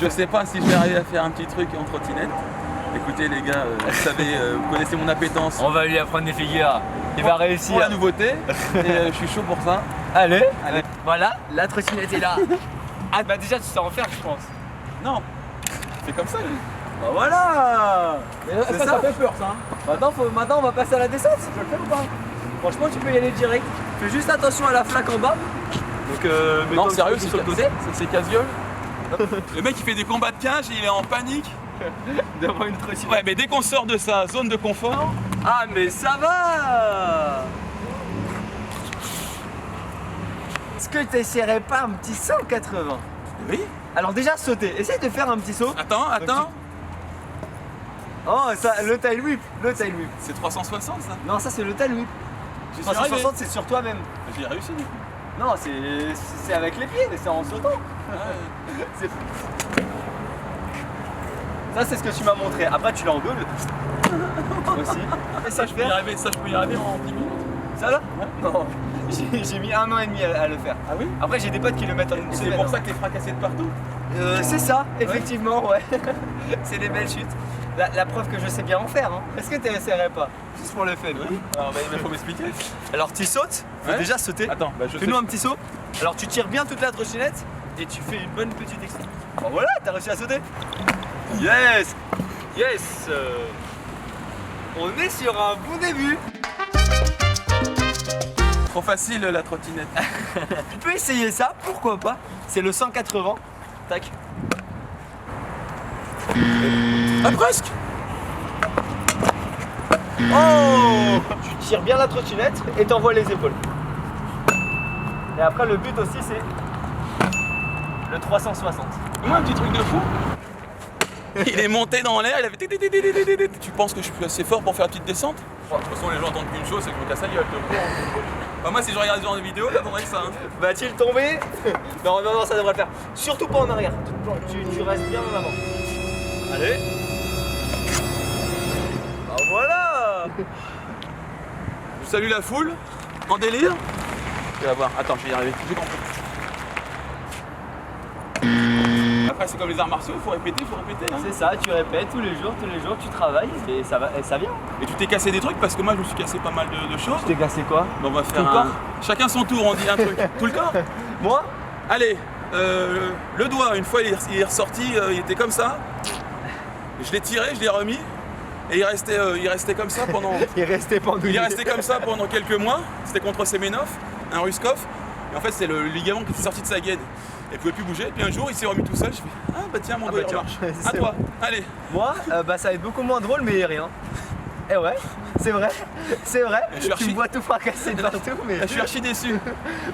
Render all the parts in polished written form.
Je sais pas si je vais arriver à faire un petit truc en trottinette. Écoutez les gars, vous savez, vous connaissez mon appétence. On va lui apprendre des figures. Il va réussir. Pour la nouveauté et je suis chaud pour ça. Allez. Allez. Voilà, la trottinette est là. Ah bah déjà tu sais en faire je pense. Non, c'est comme ça. Lui. Bah voilà. Mais ça fait peur ça. Hein. Maintenant on va passer à la descente. Je le fais ou pas? Franchement tu peux y aller direct. Fais juste attention à la flaque en bas. Donc Non sérieux, sur le côté. c'est casse-gueule. Le mec il fait des combats de cage, il est en panique. Devant une trottinette. Ouais mais dès qu'on sort de sa zone de confort. Ah mais ça va. Est-ce que tu essaierais pas un petit 180? Oui. Alors déjà sauter, essaye de faire un petit saut. Attends. Oh ça, le tail whip, C'est 360 ça. Non ça c'est le tail whip. J'y suis arrivé. 360 c'est sur toi-même. J'ai réussi du coup. Non c'est avec les pieds mais c'est en sautant. Ouais. C'est- Ça c'est ce que tu m'as montré, après tu l'as en double. Aussi. Et ça je fais. Ça je peux y arriver en 10 minutes. Ça là? Non. J'ai mis 1 an et demi à le faire. Ah oui. Après j'ai des potes qui le mettent en une C'est semaine. pour ça que t'es fracassé de partout. C'est ça, effectivement, ouais. C'est des belles chutes. La preuve que je sais bien en faire. Hein. Est-ce que tu essaierais pas? Juste pour le fun. Oui. Alors il faut m'expliquer. Alors tu sautes, faut Ouais. déjà sauter. Attends, je Fais-nous sais. un petit saut. Alors tu tires bien toute la trottinette et tu fais une bonne petite extension. Bon voilà, t'as réussi à sauter. Yes. Yes. On est sur un bon début. Trop facile la trottinette. Tu peux essayer ça, pourquoi pas. C'est le 180. Tac. Ah presque. Oh! Tu tires bien la trottinette et t'envoies les épaules. Et après le but aussi c'est le 360. Moi un petit truc de fou. Il est monté dans l'air, il avait. Tu penses que je suis assez fort pour faire la petite descente? De toute façon les gens entendent qu'une chose, c'est que je me casse la gueule. Bah, moi si je regarde ce genre de vidéo, j'attendrais que ça. Hein. Va-t-il tomber? Non, ça devrait le faire. Surtout pas en arrière. Tu restes bien en avant. Allez. Ah voilà. Je salue la foule, en délire. Tu vas voir, attends, je vais y arriver. J'ai compris. Après c'est comme les arts martiaux, faut répéter. Hein. C'est ça, tu répètes tous les jours, tu travailles et ça vient. Et tu t'es cassé des trucs parce que moi je me suis cassé pas mal de choses. Tu t'es cassé quoi? Bon, on va faire Tout le corps. Chacun son tour, on dit un truc. Tout le corps. Moi? Allez, le doigt, une fois il est ressorti, il était comme ça. Je l'ai tiré, je l'ai remis. Et il restait comme ça pendant. Il restait pendouillé. Il est resté comme ça pendant quelques mois. C'était contre Semenov, un Ruskov. Et en fait c'est le ligament qui est sorti de sa gaine. Et il pouvait plus bouger. Et puis un jour il s'est remis tout seul. Je fais ah bah tiens mon doigt il marche. À C'est toi. bon. Allez. Moi, ça va être beaucoup moins drôle, mais rien. Eh ouais, c'est vrai. Je suis Tu me vois tout fracasser de partout, mais. Je suis archi déçu.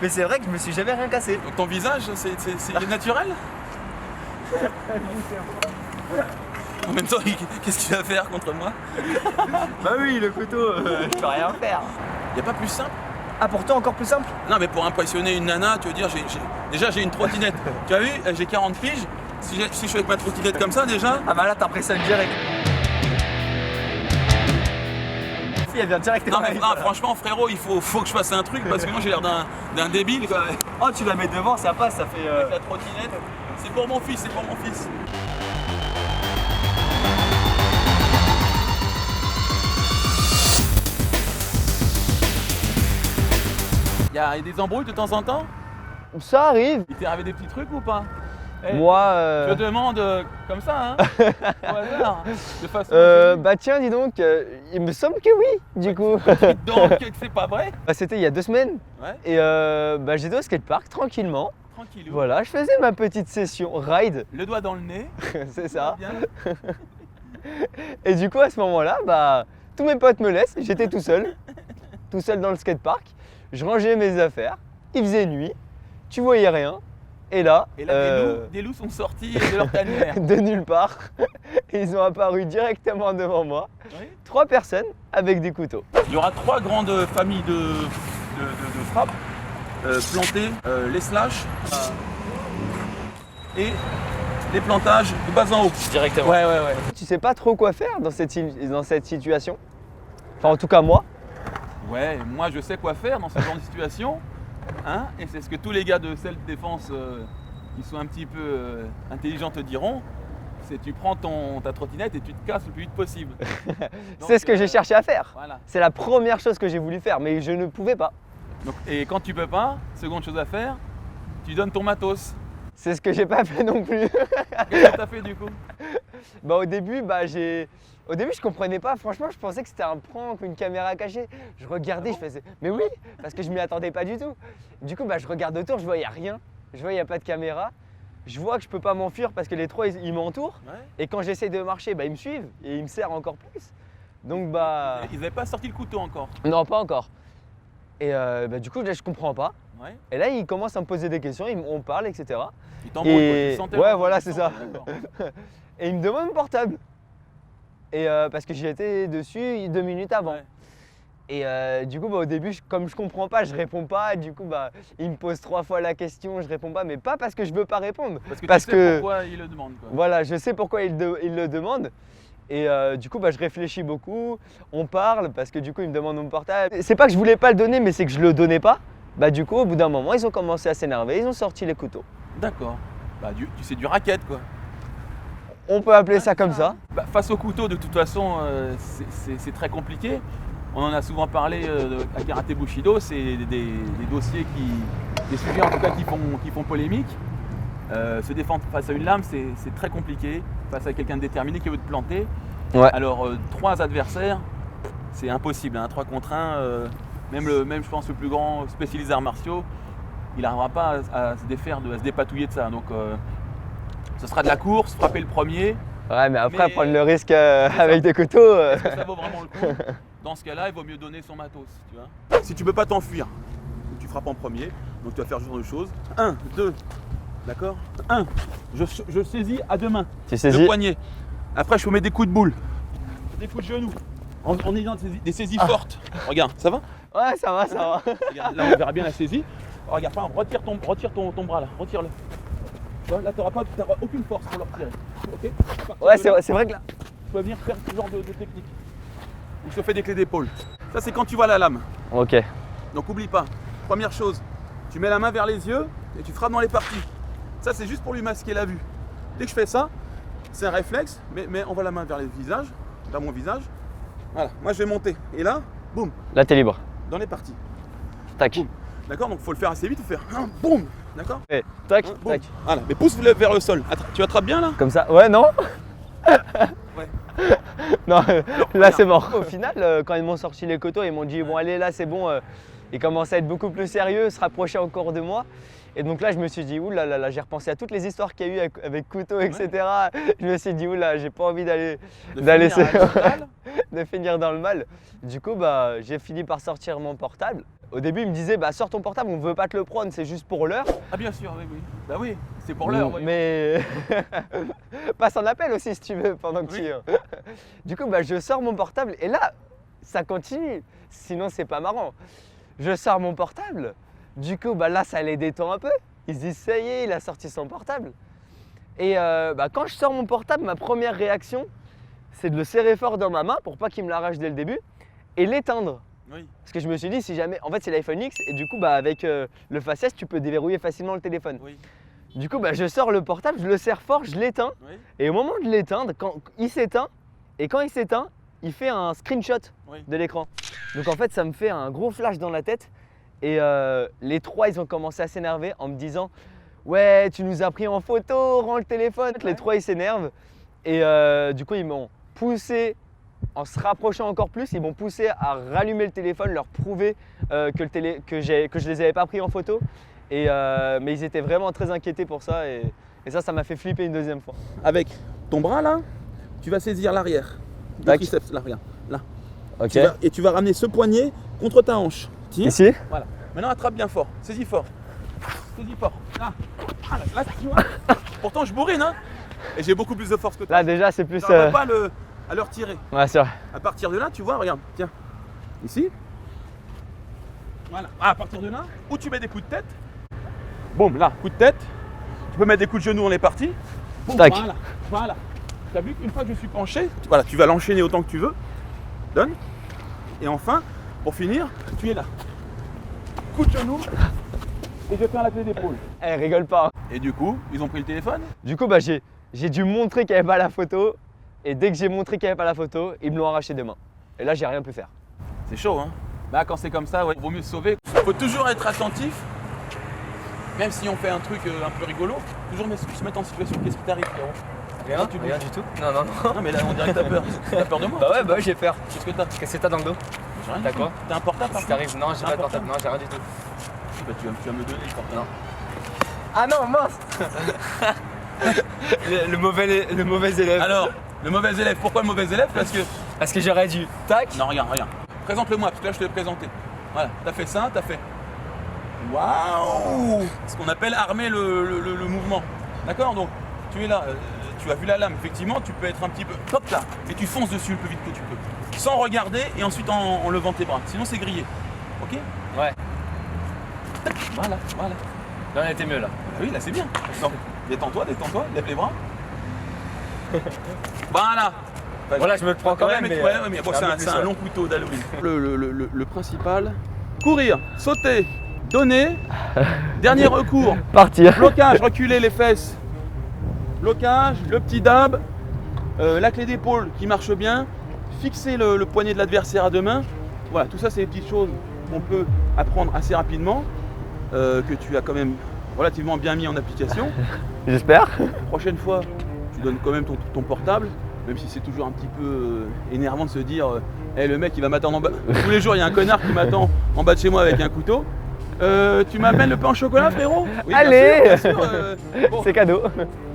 Mais c'est vrai que je me suis jamais rien cassé. Donc ton visage c'est naturel. En même temps, qu'est-ce qu'il va faire contre moi? Bah oui, le couteau, je peux rien faire. Y a pas plus simple? Ah, pour toi encore plus simple? Non mais pour impressionner une nana, tu veux dire, déjà j'ai une trottinette. Tu as vu, j'ai 40 piges. Si je suis avec ma trottinette comme ça déjà. Ah bah là t'impressionnes direct. Si, elle vient direct. Non mais franchement frérot, il faut que je fasse un truc parce que moi j'ai l'air d'un débile quoi. Oh, tu la mets devant, ça passe, ça fait. Avec la trottinette, c'est pour mon fils. Il y a des embrouilles de temps en temps? Ça arrive. Il t'est arrivé des petits trucs ou pas? Eh, Moi. Je demande comme ça, hein, au hasard, de façon. Bah tiens, dis donc, il me semble que oui, du coup. Donc c'est pas vrai? Bah, c'était il y a 2 semaines. Ouais, Et j'étais au skatepark tranquillement. tranquillou. Voilà, je faisais ma petite session ride, Le doigt dans le nez. c'est ça. Bien. Et du coup, à ce moment-là, bah, tous mes potes me laissent, j'étais tout seul dans le skatepark. Je rangeais mes affaires, il faisait nuit, tu voyais rien. Et là, Et là, des loups sont sortis de leur tanière. de nulle part, ils ont apparu directement devant moi. Oui. 3 personnes avec des couteaux. Il y aura 3 grandes familles de frappes. Planter, les slash et les plantages de bas en haut. Directement. Ouais. Tu sais pas trop quoi faire dans cette situation? Enfin, en tout cas, moi. Ouais, moi je sais quoi faire dans ce genre de situation. Hein, et c'est ce que tous les gars de self-défense qui sont un petit peu intelligents te diront, c'est tu prends ta trottinette et tu te casses le plus vite possible. C'est ce que j'ai cherché à faire. Voilà. C'est la première chose que j'ai voulu faire, mais je ne pouvais pas. Donc, et quand tu peux pas, seconde chose à faire, tu donnes ton matos. C'est ce que j'ai pas fait non plus. Qu'est-ce que tu as fait du coup? Au début, je comprenais pas. Franchement, je pensais que c'était un prank ou une caméra cachée. Je regardais, je faisais, mais oui, parce que je m'y attendais pas du tout. Du coup, je regarde autour, je vois il y a rien. Je vois il y a pas de caméra. Je vois que je peux pas m'enfuir parce que les trois ils m'entourent. Ouais. Et quand j'essaie de marcher, ils me suivent et ils me serrent encore plus. Donc Ils n'avaient pas sorti le couteau encore. non, pas encore. Et du coup, là, je comprends pas. Ouais. Et là, ils commencent à me poser des questions, on parle, etc. Ils t'embrouillent, quoi, Et tu sentais ouais, vraiment, voilà, tu c'est sentais, ça. d'accord. Et ils me demandent mon portable. Et parce que j'y étais dessus 2 minutes avant. Ouais. Et du coup, au début, comme je comprends pas, je réponds pas. Du coup, ils me posent 3 fois la question, je réponds pas, mais pas parce que je veux pas répondre. Parce que tu sais pourquoi ils le demandent. Quoi. Voilà, je sais pourquoi ils le demandent. Et du coup, je réfléchis beaucoup. On parle parce que du coup, ils me demandent mon portable. C'est pas que je voulais pas le donner, mais c'est que je le donnais pas. Du coup, au bout d'un moment, ils ont commencé à s'énerver. Ils ont sorti les couteaux. D'accord. Tu sais, du racket quoi. On peut appeler ça comme ça. Face au couteau, de toute façon, c'est très compliqué. On en a souvent parlé à Karaté Bushido, c'est des dossiers des sujets en tout cas qui font polémique. Se défendre face à une lame, c'est très compliqué. Face à quelqu'un de déterminé qui veut te planter. Ouais. Alors 3 adversaires, c'est impossible. 3 contre 1, même je pense le plus grand spécialiste arts martiaux, il n'arrivera pas à se défaire, à se dépatouiller de ça. Donc ce sera de la course, frapper le premier. Ouais, mais après, prendre le risque avec des couteaux. Est-ce que ça vaut vraiment le coup? Dans ce cas-là, il vaut mieux donner son matos, tu vois. Si tu peux pas t'enfuir, tu frappes en premier, donc tu vas faire ce genre de choses. 1, 2, d'accord. 1, je saisis à 2 mains, Tu le saisis. poignet. Après, je mets des coups de boule, des coups de genoux, en ayant des saisies fortes. Regarde, ça va? Ouais, ça va, ça va. Regarde, là, on verra bien la saisie. Regarde, par exemple, retire ton bras là, retire-le. Tu vois, là, tu n'auras aucune force pour le retirer. Ok? Ouais, c'est vrai que là. Tu vas venir faire ce genre de technique. Il se fait des clés d'épaule. Ça, c'est quand tu vois la lame. Ok. Donc, oublie pas. Première chose, tu mets la main vers les yeux et tu frappes dans les parties. Ça, c'est juste pour lui masquer la vue. Dès que je fais ça, c'est un réflexe, mais on va la main vers les visages, vers mon visage. Voilà, moi je vais monter. Et là, boum, Là, t'es libre. dans les parties. Tac. Boum. D'accord? Donc, il faut le faire assez vite, il faut faire boum. D'accord? Et tac, Boum. tac. Voilà, mais pousse-le vers le sol. Tu attrapes bien là? Comme ça. Ouais, non. Ouais. Non, là regarde. c'est mort. Au final, quand ils m'ont sorti les couteaux, ils m'ont dit bon allez là c'est bon. Ils commençaient à être beaucoup plus sérieux, se rapprocher encore de moi. Et donc là je me suis dit ouh là, j'ai repensé à toutes les histoires qu'il y a eu avec couteaux, etc. Je me suis dit ouh là, j'ai pas envie d'aller de finir dans le mal. Du coup j'ai fini par sortir mon portable. Au début ils me disaient sors ton portable, on veut pas te le prendre, c'est juste pour l'heure. Ah bien sûr, oui, oui. Bah oui, c'est pour l'heure. voyons. Mais passe en appel aussi si tu veux pendant que tu. Du coup je sors mon portable et là ça continue. Sinon c'est pas marrant. Je sors mon portable. Du coup là ça les détend un peu. Ils se disent ça y est, il a sorti son portable. Et quand je sors mon portable, ma première réaction c'est de le serrer fort dans ma main pour pas qu'il me l'arrache dès le début et l'éteindre. Oui. Parce que je me suis dit si jamais. En fait c'est l'iPhone X et du coup avec le Face S tu peux déverrouiller facilement le téléphone. Oui. Du coup, je sors le portable, je le serre fort, je l'éteins. Oui. Et au moment de l'éteindre, quand il s'éteint, il fait un screenshot Oui. de l'écran. Donc en fait, ça me fait un gros flash dans la tête. Et les trois, ils ont commencé à s'énerver en me disant « Ouais, tu nous as pris en photo, rends le téléphone !» Les trois, ils s'énervent. Et du coup, ils m'ont poussé, en se rapprochant encore plus, ils m'ont poussé à rallumer le téléphone, leur prouver que je les avais pas pris en photo. Mais ils étaient vraiment très inquiétés pour ça et ça m'a fait flipper une deuxième fois. Avec ton bras là, tu vas saisir l'arrière. Le Tac. triceps là, regarde. Là. Ok. Et tu vas ramener ce poignet contre ta hanche. Tiens. Ici. Voilà. Maintenant attrape bien fort. Saisis fort. Saisis fort. Là. Ah, là, tu vois. Pourtant je bourrine hein. Et j'ai beaucoup plus de force que toi. Là déjà c'est plus. Tu n'arrives pas à le retirer. Ouais c'est vrai. À partir de là, tu vois, regarde, tiens. Ici. Voilà. À partir de là, où tu mets des coups de tête. Boum, là, coup de tête. Tu peux mettre des coups de genoux, on est parti. Boum, Tac. Voilà. Tu as vu qu'une fois que je suis penché, voilà, tu vas l'enchaîner autant que tu veux. Donne. Et enfin, pour finir, tu es là. Coup de genou. et je vais faire la clé d'épaule. Elle rigole pas. Et du coup, ils ont pris le téléphone. Du coup, bah, j'ai dû montrer qu'il n'y avait pas la photo. Et dès que j'ai montré qu'il n'y avait pas la photo, ils me l'ont arraché des mains. Et là, j'ai rien pu faire. C'est chaud, hein. Bah, quand c'est comme ça, ouais, vaut mieux se sauver. Faut toujours être attentif, même si on fait un truc un peu rigolo, toujours se mettre en situation. Qu'est-ce qui t'arrive, frérot? Rien, tu rien bouges. du tout. Non, non, non. Non, mais là, on dirait que t'as peur. T'as peur de moi? Bah ouais, bah ouais, j'ai peur. Qu'est-ce que t'as? Qu'est-ce que t'as dans le dos? J'ai rien T'as du tout. quoi? T'as un portable, par Si contre? t'arrives, non, j'ai pas de portable. Non, j'ai rien du tout. Bah, tu vas me le donner, le portable. Non. Ah non, mince. le mauvais élève. Alors, le mauvais élève, pourquoi le mauvais élève? Parce que j'aurais dû. Tac. Non, regarde. Présente-le-moi, parce que là, je te l'ai présenté. Voilà, t'as fait ça, t'as fait. Waouh! Ce qu'on appelle armer le mouvement. D'accord? Donc, tu es là, tu as vu la lame, effectivement, tu peux être un petit peu. Hop là! Et tu fonces dessus le plus vite que tu peux. Sans regarder et ensuite en levant tes bras. Sinon, c'est grillé. Ok? Ouais. Voilà. Là, on était mieux là. Ah oui, là, c'est bien. Non, détends-toi, lève les bras. Voilà! Voilà, je me le prends quand même. mais bon, c'est un long couteau d'Halloween. Le principal, courir, sauter, donner, dernier recours, Partir. blocage, reculer les fesses, blocage, le petit dab, la clé d'épaule qui marche bien, fixer le poignet de l'adversaire à deux mains. Voilà, tout ça c'est des petites choses qu'on peut apprendre assez rapidement, que tu as quand même relativement bien mis en application. J'espère. Prochaine fois, tu donnes quand même ton portable. Même si c'est toujours un petit peu énervant de se dire hey, le mec il va m'attendre en bas. Tous les jours il y a un connard qui m'attend en bas de chez moi avec un couteau. Tu m'amènes le pain au chocolat, frérot? Oui, allez, bien sûr, bon. C'est cadeau.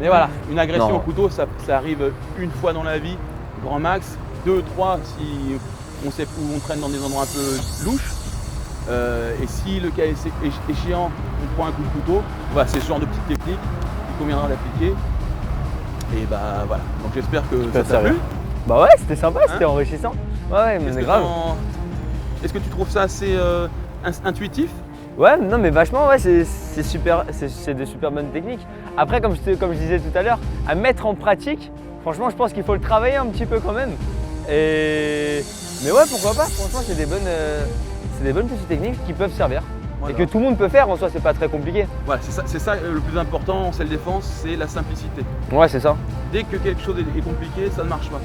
Mais voilà, une agression Non. au couteau, ça arrive une fois dans la vie, grand max, 2, 3 si on sait où on traîne dans des endroits un peu louches. Et si le cas est échéant, on prend un coup de couteau. Voilà, c'est ce genre de petite technique qu'il conviendra d'appliquer. Et bah voilà, donc j'espère que ça t'a plu. Bah ouais, c'était sympa, c'était enrichissant. Ouais, mais c'est grave. Est-ce que tu trouves ça assez intuitif? Ouais, non mais vachement, ouais, c'est super, c'est de super bonnes techniques. Après, comme je disais tout à l'heure, à mettre en pratique, franchement, je pense qu'il faut le travailler un petit peu quand même. Mais ouais, pourquoi pas, franchement, c'est des bonnes petites techniques qui peuvent servir. Voilà. Et que tout le monde peut faire en soi, c'est pas très compliqué. Voilà, c'est ça le plus important en self-défense, c'est la simplicité. Ouais, c'est ça. Dès que quelque chose est compliqué, ça ne marche pas.